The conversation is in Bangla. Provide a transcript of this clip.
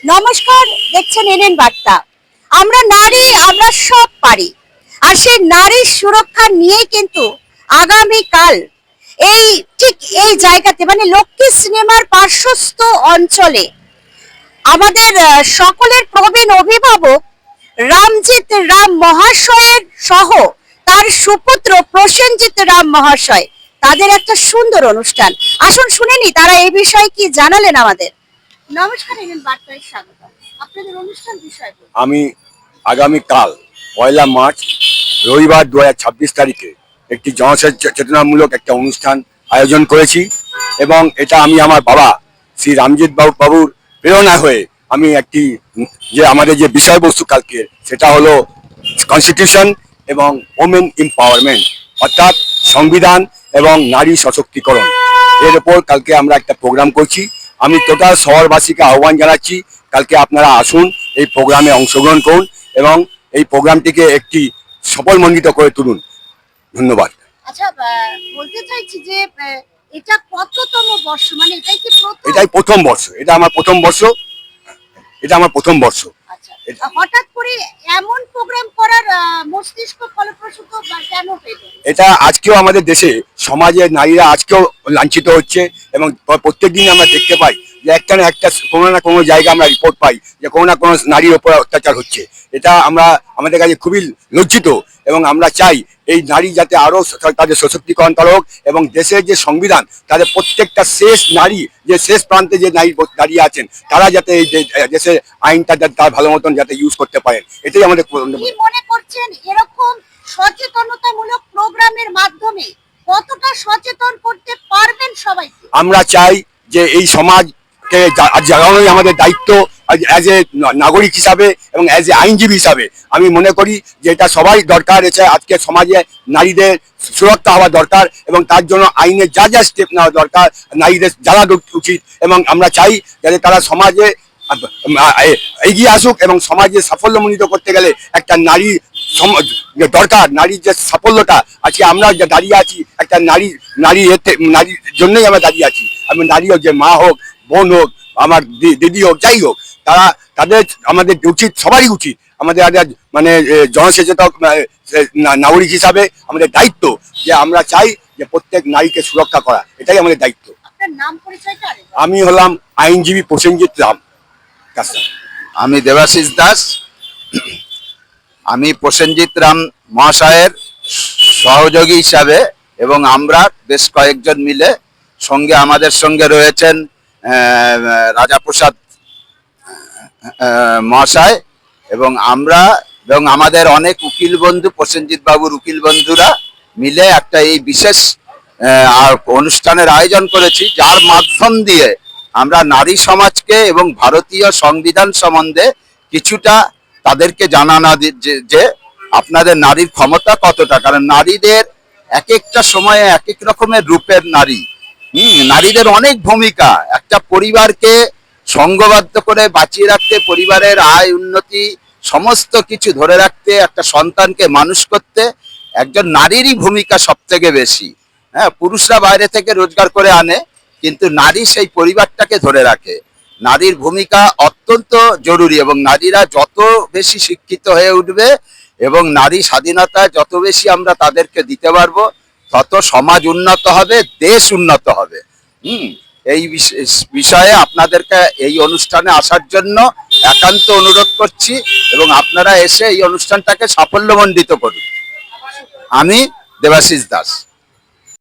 নমস্কার, দেখছেন এনএন বার্তা। আমরা নারী, আমরা সব পারি। আর সেই নারীর সুরক্ষা নিয়ে কিন্তু আগামীকাল এই ঠিক এই জায়গাতে মানে লক্ষ্মী সিনেমার পার্শ্বস্থ অঞ্চলে আমাদের সকলের প্রবীণ অভিভাবক রামজিৎ রাম মহাশয়ের সহ তার সুপুত্র প্রসেনজিৎ রাম মহাশয় তাদের একটা সুন্দর অনুষ্ঠান। আসুন শুনে নি তারা এই বিষয়ে কি জানালেন আমাদের। নমস্কার, এনএন বার্তায় স্বাগত। আপনাদের অনুষ্ঠান বিষয় বলুন। আমি আগামীকাল 1 মার্চ রবিবার 2026 তারিখে একটি জনসচেতনামূলক একটা অনুষ্ঠান আয়োজন করেছি এবং এটা আমি আমার বাবা শ্রী রামজিৎ বাবুর প্রেরণা হয়ে আমি একটি যে আমাদের যে বিষয়বস্তু কালকে সেটা হলো কনস্টিটিউশন এবং ওমেন এম্পাওয়ারমেন্ট, অর্থাৎ সংবিধান এবং নারী সশক্তিকরণ, এর উপর কালকে আমরা একটা প্রোগ্রাম করছি। আমি টোটাল শহরবাসীকে আহ্বান জানাচ্ছি, কালকে আপনারা আসুন, এই প্রোগ্রামে অংশগ্রহণ করুন এবং এই প্রোগ্রামটিকে একটি সফলমণ্ডিত করে তুলুন। ধন্যবাদ। আচ্ছা, বলতে চাইছি যে এটা কততম বর্ষ, মানে এটাই কি প্রথম? এটাই প্রথম বর্ষ, এটা আমার প্রথম বর্ষ। আচ্ছা, হঠাৎ করে এমন প্রোগ্রাম করার মস্তিষ্ক ফলপ্রসূত কেন পেল? এটা আজকেও আমাদের দেশে সমাজের নারীরা আজকেও লাঞ্ছিত হচ্ছে এবং প্রত্যেকদিন আমরা দেখতে পাই যে একটা না একটা কোনো না কোনো জায়গায় আমরা রিপোর্ট পাই যে কোনো না কোনো নারীর উপর অত্যাচার হচ্ছে। এটা আমরা আমাদের কাছে খুবই লজ্জিত এবং আমরা চাই এই নারী যাতে আরো তাদের সশক্তিকরণ করা হোক এবং দেশের যে সংবিধান তাদের প্রত্যেকটা শেষ নারী যে শেষ প্রান্তে যে নারী দাঁড়িয়ে আছেন তারা যাতে এই দেশের আইনটা তার ভালো মতন যাতে ইউজ করতে পারেন, এটাই আমাদের। কি মনে করছেন এরকম সচেতনতামূলক প্রোগ্রামের মাধ্যমে কতটা সচেতন করতে পারবেন সবাইকে? আমরা চাই যে এই সমাজকে জাগানোই আমাদের দায়িত্ব অ্যাজ এ নাগরিক হিসাবে এবং অ্যাজ এ আইনজীবী হিসাবে। আমি মনে করি যে এটা সবাই দরকার, এছাড়া আজকে সমাজে নারীদের সুরক্ষা হওয়া দরকার এবং তার জন্য আইনের যা যা স্টেপ নেওয়া দরকার নারীদের জানা উচিত এবং আমরা চাই যাতে তারা সমাজে এগিয়ে আসুক এবং সমাজে সাফল্যমণ্ডিত করতে গেলে একটা নারী দরকার। নারীর যে সাফল্যটা আজকে আমরা দাঁড়িয়ে আছি একটা নারীর জন্যই আমরা দাঁড়িয়ে আছি। আমি নারী হোক, যে মা হোক, বোন হোক, আমার দিদি হোক, যাই হোক, তাদের আমাদের উচিত, সবারই উচিত, আমাদের মানে জনসচেতক নাগরিক হিসাবে আমাদের দায়িত্ব যে আমরা চাই যে প্রত্যেক নারীকে সুরক্ষা করা, এটাই আমাদের দায়িত্ব। আপনার নাম পরিচয়টা? আমি হলাম আইনজীবী প্রসেনজিৎ রাম। আমি দেবাশিস দাস। আমি প্রসেনজিৎ রাম মহাশয়ের সহযোগী হিসাবে এবং আমরা বেশ কয়েকজন মিলে সঙ্গে আমাদের সঙ্গে রয়েছেন রাজাপ্রসাদ মহাশয় এবং আমরা এবং আমাদের অনেক উকিল বন্ধু, প্রসেনজিৎ বাবুর উকিল বন্ধুরা মিলে একটা এই বিশেষ অনুষ্ঠানের আয়োজন করেছি, যার মাধ্যম দিয়ে আমরা নারী সমাজকে এবং ভারতীয় সংবিধান সম্বন্ধে কিছুটা তাদেরকে জানানো যে আপনাদের নারীর ক্ষমতা কতটা। কারণ নারীদের এক একটা সময়ে এক এক রকমের রূপের নারী, নারীদের অনেক ভূমিকা। একটা পরিবারকে সংঘবদ্ধ করে বাঁচিয়ে রাখতে, পরিবারের আয় উন্নতি সমস্ত কিছু ধরে রাখতে, একটা সন্তানকে মানুষ করতে একজন নারীরই ভূমিকা সব থেকে বেশি। হ্যাঁ, পুরুষরা বাইরে থেকে রোজগার করে আনে, কিন্তু নারী সেই পরিবারটাকে ধরে রাখে। নারীর ভূমিকা অত্যন্ত জরুরি এবং নারীরা যত বেশি শিক্ষিত হয়ে উঠবে এবং নারী স্বাধীনতা যত বেশি আমরা তাদেরকে দিতে পারবো তত সমাজ উন্নত হবে, দেশ উন্নত হবে। এই বিষয়ে আপনাদেরকে এই অনুষ্ঠানে আসার জন্য একান্ত অনুরোধ করছি এবং আপনারা এসে এই অনুষ্ঠানটাকে সাফল্যমণ্ডিত করুন। আমি দেবাশিস দাস।